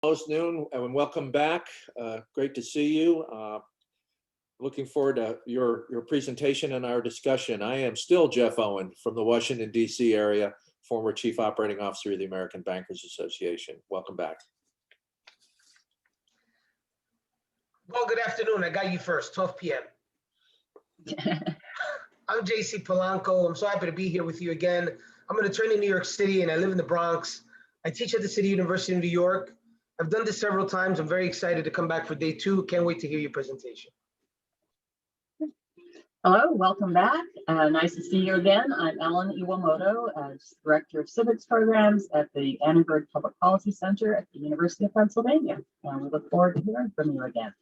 Almost noon, and welcome back. Great to see you. Looking forward to your presentation and our discussion. I am still Jeff Owen from the Washington, D.C. area, former Chief Operating Officer of the American Bankers Association. Welcome back. Well, good afternoon. I got you first, 12 p.m. I'm JC Polanco. I'm so happy to be here with you again. I'm an attorney in New York City, and I live in the Bronx. I teach at the City University of New York. I've done this several times. I'm very excited to come back for day two. Can't wait to hear your presentation. Hello, welcome back. Nice to see you again. I'm Ellen Iwamoto, as Director of Civics Programs at the Annenberg Public Policy Center at the University of Pennsylvania. And we look forward to hearing from you again.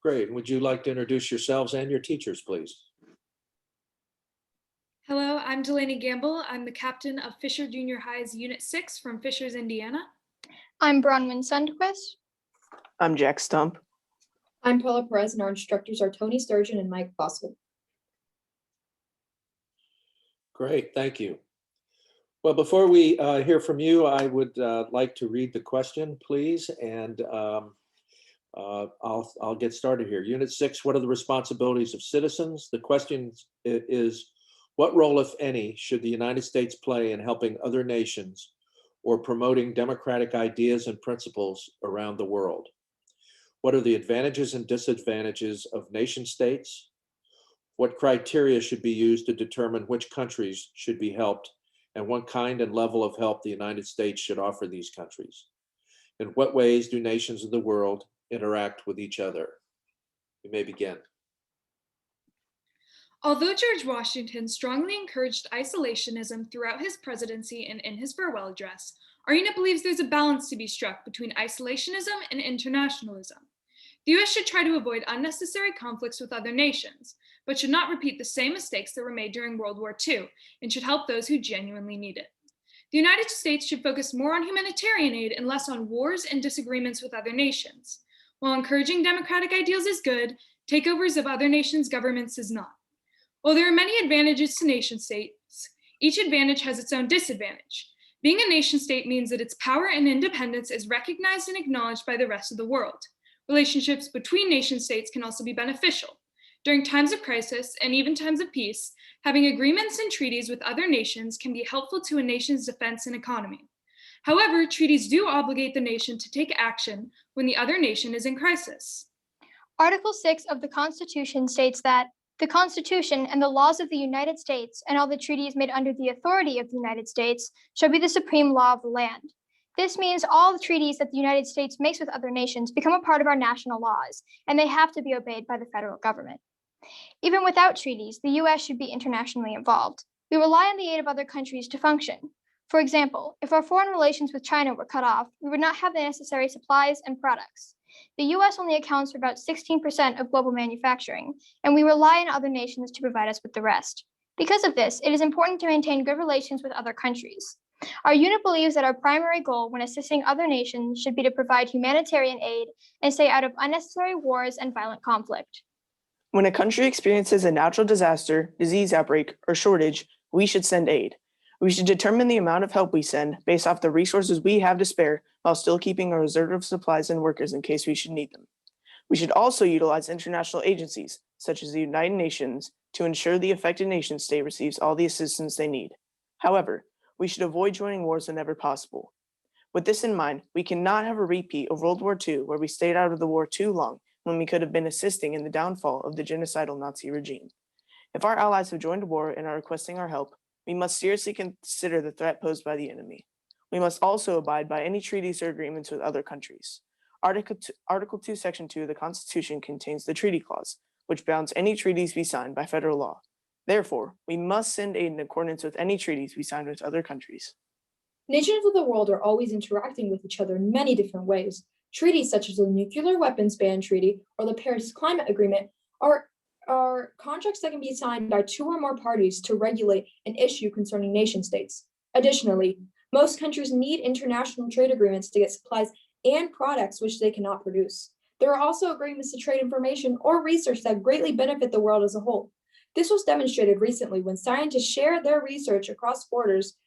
Great. Would you like to introduce yourselves and your teachers, please? Hello, I'm Delaney Gamble. I'm the captain of Fisher Junior High's Unit 6 from Fishers, Indiana. I'm Bronwyn Sundquist. I'm Jack Stump. I'm Paula Perez, and our instructors are Tony Sturgeon and Mike Fossil. Great, thank you. Well, before we hear from you, I would like to read the question, please, and I'll get started here. Unit 6, what are the responsibilities of citizens? The question is, what role, if any, should the United States play in helping other nations or promoting democratic ideas and principles around the world? What are the advantages and disadvantages of nation states? What criteria should be used to determine which countries should be helped, and what kind and level of help the United States should offer these countries? In what ways do nations of the world interact with each other? You may begin. Although George Washington strongly encouraged isolationism throughout his presidency and in his farewell address, our unit believes there's a balance to be struck between isolationism and internationalism. The US should try to avoid unnecessary conflicts with other nations, but should not repeat the same mistakes that were made during World War II, and should help those who genuinely need it. The United States should focus more on humanitarian aid and less on wars and disagreements with other nations. While encouraging democratic ideals is good, takeovers of other nations' governments is not. While there are many advantages to nation states, each advantage has its own disadvantage. Being a nation state means that its power and independence is recognized and acknowledged by the rest of the world. Relationships between nation states can also be beneficial. During times of crisis and even times of peace, having agreements and treaties with other nations can be helpful to a nation's defense and economy. However, treaties do obligate the nation to take action when the other nation is in crisis. Article 6 of the Constitution states that the Constitution and the laws of the United States and all the treaties made under the authority of the United States shall be the supreme law of the land. This means all the treaties that the United States makes with other nations become a part of our national laws, and they have to be obeyed by the federal government. Even without treaties, the US should be internationally involved. We rely on the aid of other countries to function. For example, if our foreign relations with China were cut off, we would not have the necessary supplies and products. The US only accounts for about 16% of global manufacturing, and we rely on other nations to provide us with the rest. Because of this, it is important to maintain good relations with other countries. Our unit believes that our primary goal when assisting other nations should be to provide humanitarian aid and stay out of unnecessary wars and violent conflict. When a country experiences a natural disaster, disease outbreak, or shortage, we should send aid. We should determine the amount of help we send based off the resources we have to spare while still keeping a reserve of supplies and workers in case we should need them. We should also utilize international agencies, such as the United Nations, to ensure the affected nation state receives all the assistance they need. However, we should avoid joining wars whenever possible. With this in mind, we cannot have a repeat of World War II where we stayed out of the war too long when we could have been assisting in the downfall of the genocidal Nazi regime. If our allies have joined war and are requesting our help, we must seriously consider the threat posed by the enemy. We must also abide by any treaties or agreements with other countries. Article 2, Section 2 of the Constitution contains the treaty clause, which bounds any treaties we sign by federal law. Therefore, we must send aid in accordance with any treaties we sign with other countries. Nations of the world are always interacting with each other in many different ways. Treaties such as the Nuclear Weapons Ban Treaty or the Paris Climate Agreement are contracts that can be signed by two or more parties to regulate an issue concerning nation states. Additionally, most countries need international trade agreements to get supplies and products which they cannot produce. There are also agreements to trade information or research that greatly benefit the world as a whole. This was demonstrated recently when scientists shared their research across borders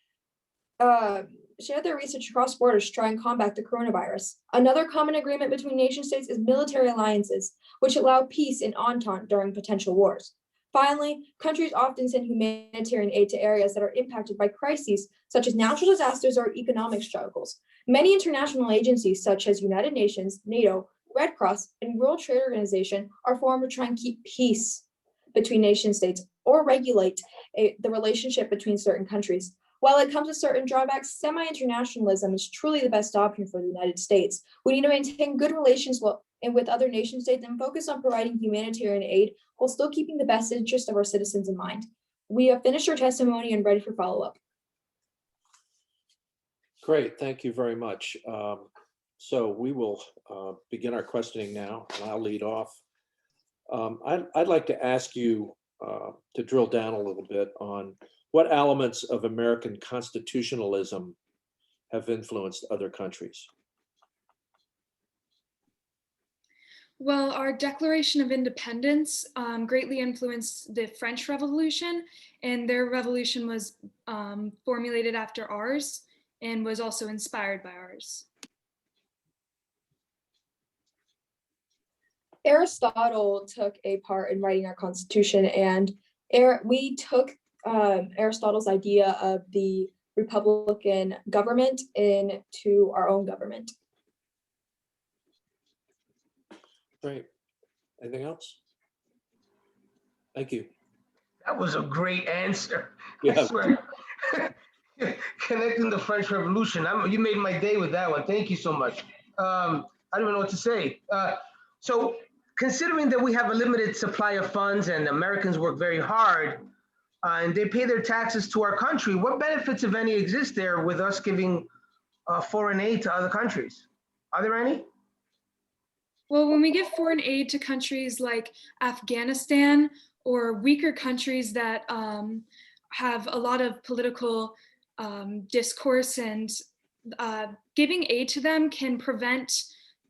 their research across borders to try and combat the coronavirus. Another common agreement between nation states is military alliances, which allow peace and entente during potential wars. Finally, countries often send humanitarian aid to areas that are impacted by crises such as natural disasters or economic struggles. Many international agencies such as United Nations, NATO, Red Cross, and World Trade Organization are formed to try and keep peace between nation states or regulate the relationship between certain countries. While it comes with certain drawbacks, semi-internationalism is truly the best option for the United States. We need to maintain good relations with other nation states and focus on providing humanitarian aid while still keeping the best interest of our citizens in mind. We have finished our testimony and ready for follow-up. Great, thank you very much. So we will begin our questioning now, and I'll lead off. I'd like to ask you to drill down a little bit on what elements of American constitutionalism have influenced other countries. Well, our Declaration of Independence greatly influenced the French Revolution, and their revolution was formulated after ours and was also inspired by ours. Aristotle took a part in writing our Constitution, and we took Aristotle's idea of the Republican government into our own government. Great. Anything else? Thank you. That was a great answer. Yeah. I swear. Connecting the French Revolution. You made my day with that one. Thank you so much. I don't even know what to say. So considering that we have a limited supply of funds and Americans work very hard and they pay their taxes to our country, what benefits, if any, exist there with us giving foreign aid to other countries? Are there any? Well, when we give foreign aid to countries like Afghanistan or weaker countries that have a lot of political discourse, and giving aid to them can prevent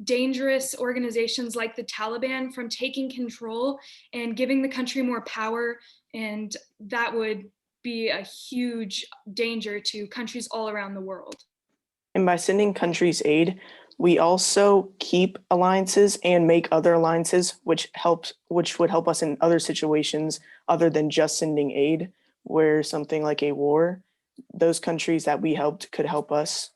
dangerous organizations like the Taliban from taking control and giving the country more power, and that would be a huge danger to countries all around the world. And by sending countries aid, we also keep alliances and make other alliances, which would help us in other situations other than just sending aid, where something like a war, those countries that we helped could help us.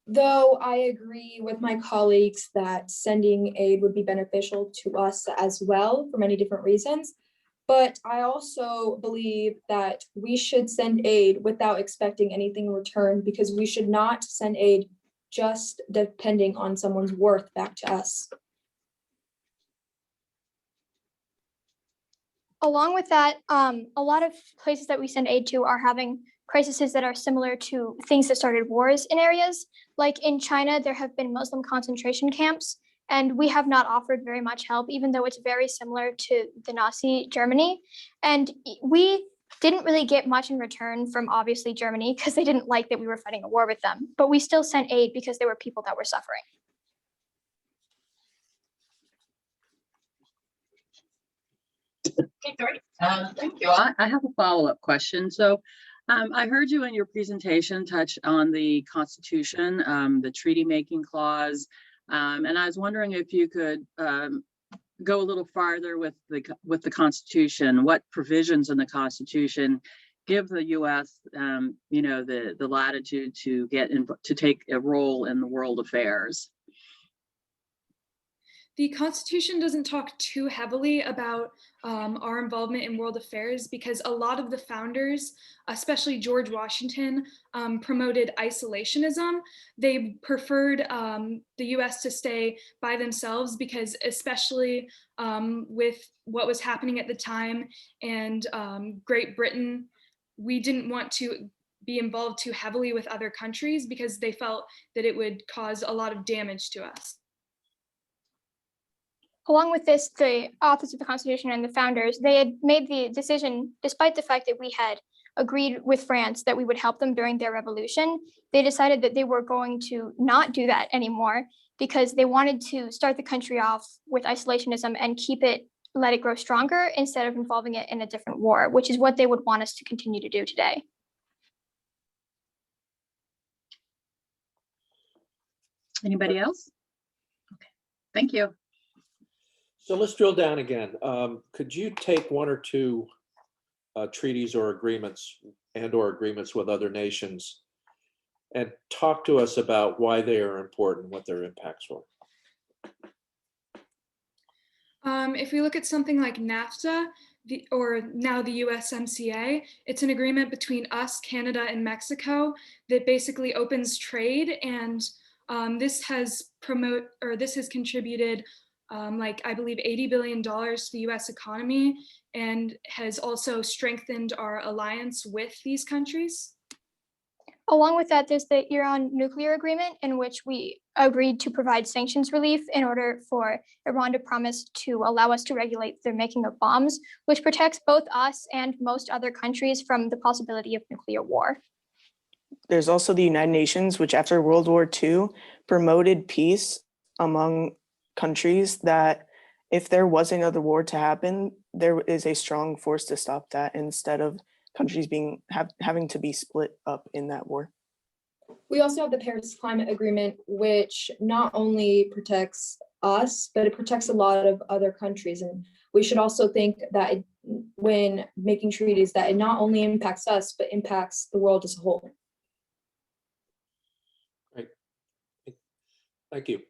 Though I agree with my colleagues that sending aid would be beneficial to us as well for many different reasons, but I also believe that we should send aid without expecting anything in return, because we should not send aid just depending on someone's worth back to us. Along with that, a lot of places that we send aid to are having crises that are similar to things that started wars in areas. Like in China, there have been Muslim concentration camps, and we have not offered very much help, even though it's very similar to the Nazi Germany. And we didn't really get much in return from, obviously, Germany, because they didn't like that we were fighting a war with them. But we still sent aid because there were people that were suffering. Okay, great. Thank you. I have a follow-up question. So I heard you in your presentation touch on the Constitution, the treaty-making clause, and I was wondering if you could go a little farther with the Constitution. What provisions in the Constitution give the U.S. The latitude to to take a role in the world affairs? The Constitution doesn't talk too heavily about our involvement in world affairs, because a lot of the founders, especially George Washington, promoted isolationism. They preferred the US to stay by themselves, because especially with what was happening at the time and Great Britain, we didn't want to be involved too heavily with other countries because they felt that it would cause a lot of damage to us. Along with this, the authors of the Constitution and the founders, they had made the decision, despite the fact that we had agreed with France that we would help them during their revolution, they decided that they were going to not do that anymore, because they wanted to start the country off with isolationism and let it grow stronger instead of involving it in a different war, which is what they would want us to continue to do today. Anybody else? Okay, thank you. So let's drill down again. Could you take one or two treaties or agreements or agreements with other nations and talk to us about why they are important, what their impacts were? If we look at something like NAFTA, or now the USMCA, it's an agreement between us, Canada, and Mexico that basically opens trade, and this has contributed like I believe $80 billion to the US economy, and has also strengthened our alliance with these countries. Along with that, there's the Iran nuclear agreement, in which we agreed to provide sanctions relief in order for Iran to promise to allow us to regulate their making of bombs, which protects both us and most other countries from the possibility of nuclear war. There's also the United Nations, which after World War II promoted peace among countries, that if there was another war to happen, there is a strong force to stop that instead of countries having to be split up in that war. We also have the Paris Climate Agreement, which not only protects us, but it protects a lot of other countries. And we should also think that when making treaties, that it not only impacts us, but impacts the world as a whole. Right. Thank you.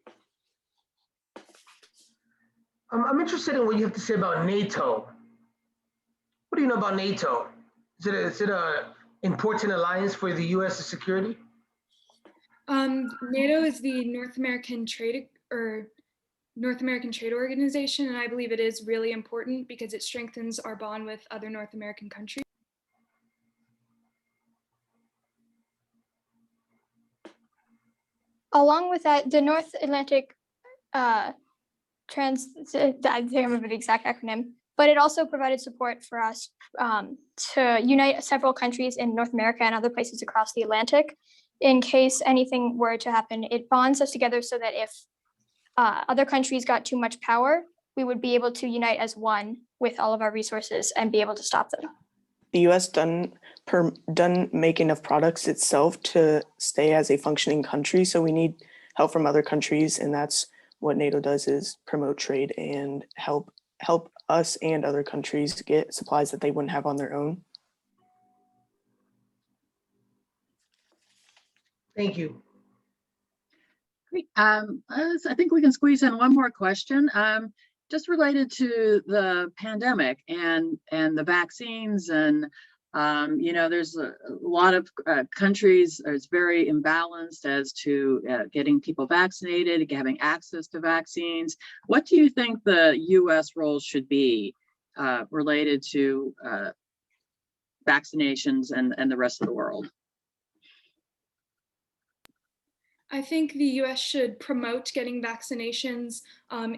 I'm interested in what you have to say about NATO. What do you know about NATO? Is it a important alliance for the U.S.'s security? NATO is the North American Trade Organization, and I believe it is really important because it strengthens our bond with other North American countries. Along with that, the North Atlantic I can't remember the exact acronym, but it also provided support for us to unite several countries in North America and other places across the Atlantic. In case anything were to happen, it bonds us together so that if other countries got too much power, we would be able to unite as one with all of our resources and be able to stop them. The U.S. doesn't make enough products itself to stay as a functioning country, so we need help from other countries, and that's what NATO does, is promote trade and help us and other countries get supplies that they wouldn't have on their own. Thank you. Great. I think we can squeeze in one more question, just related to the pandemic and the vaccines. And there's a lot of countries, it's very imbalanced as to getting people vaccinated, having access to vaccines. What do you think the U.S. role should be related to vaccinations and the rest of the world? I think the US should promote getting vaccinations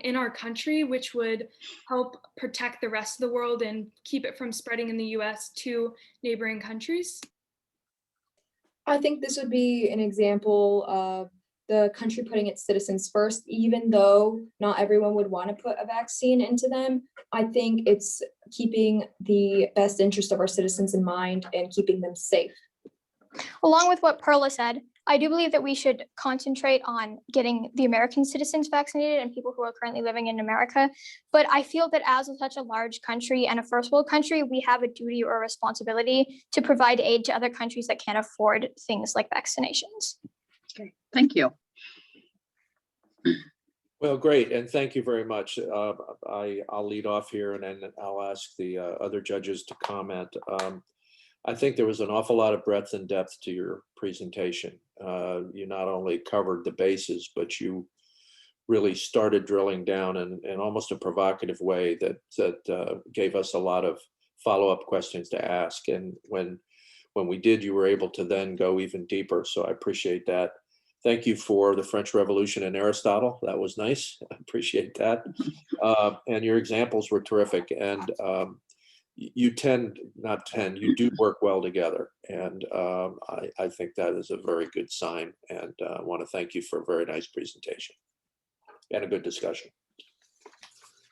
in our country, which would help protect the rest of the world and keep it from spreading in the US to neighboring countries. I think this would be an example of the country putting its citizens first, even though not everyone would want to put a vaccine into them. I think it's keeping the best interest of our citizens in mind and keeping them safe. Along with what Perla said, I do believe that we should concentrate on getting the American citizens vaccinated and people who are currently living in America. But I feel that as such a large country and a first world country, we have a duty or a responsibility to provide aid to other countries that can't afford things like vaccinations. Okay, thank you. Well, great, and thank you very much. I'll lead off here, and then I'll ask the other judges to comment. I think there was an awful lot of breadth and depth to your presentation. You not only covered the bases, but you really started drilling down in almost a provocative way that gave us a lot of follow-up questions to ask. And when we did, you were able to then go even deeper. So I appreciate that. Thank you for the French Revolution and Aristotle. That was nice. I appreciate that. And your examples were terrific. And you do work well together. And I think that is a very good sign. And I want to thank you for a very nice presentation and a good discussion.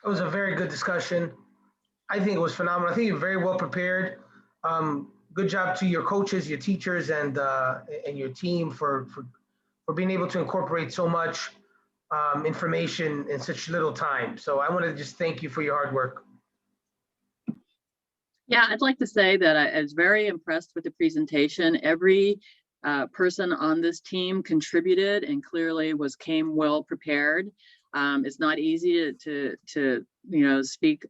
It was a very good discussion. I think it was phenomenal. I think you're very well prepared. Good job to your coaches, your teachers, and your team for for being able to incorporate so much information in such little time. So I want to just thank you for your hard work. Yeah, I'd like to say that I was very impressed with the presentation. Every person on this team contributed and clearly came well prepared. It's not easy to speak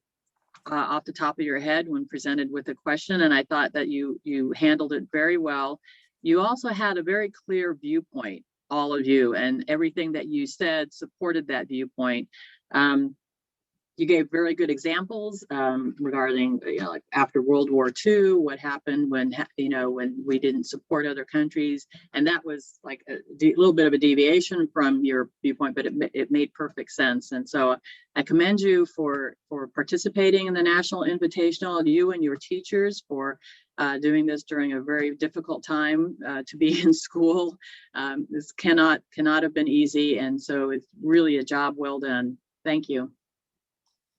off the top of your head when presented with a question, and I thought that you handled it very well. You also had a very clear viewpoint, all of you, and everything that you said supported that viewpoint. You gave very good examples regarding, like after World War II, what happened when we didn't support other countries, and that was like a little bit of a deviation from your viewpoint, but it made perfect sense. And so I commend you for participating in the National Invitational, and you and your teachers for doing this during a very difficult time to be in school. This cannot have been easy, and so it's really a job well done. Thank you.